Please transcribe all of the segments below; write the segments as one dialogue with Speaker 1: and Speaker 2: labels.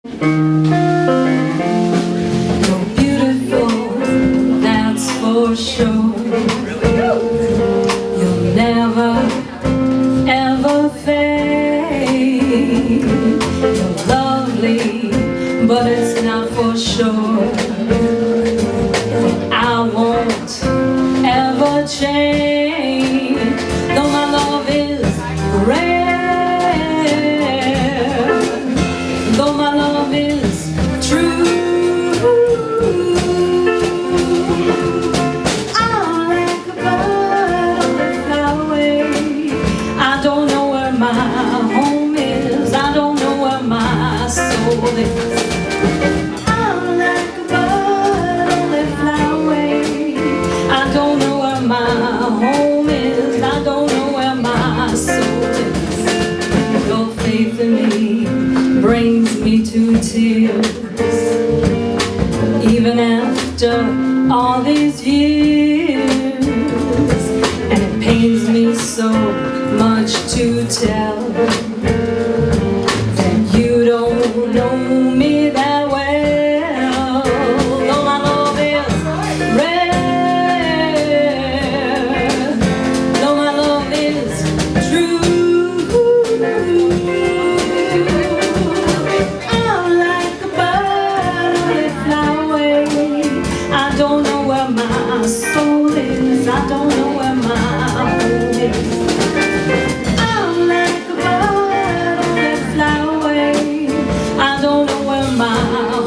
Speaker 1: You're beautiful, that's for sure. You'll never, ever fade. You're lovely, but it's not for sure. I won't ever change, though my love is rare, though my love is true. I'm like a bird on the flyway. I don't know where my home is, I don't know where my soul is. I'm like a bird on the flyway. I don't know where my home is, I don't know where my soul is. Your faith in me brings me to tears, even after all these years. And it pains me so much to tell that you don't know me that well. Though my love is rare, though my love is true. I'm like a bird on the flyway. I don't know where my soul is, I don't know where my home is. I'm like a bird on the flyway. I don't know where my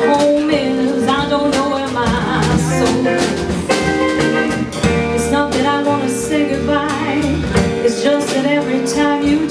Speaker 1: home is, I don't know where my soul is. It's not that I want to say goodbye, it's just that every time you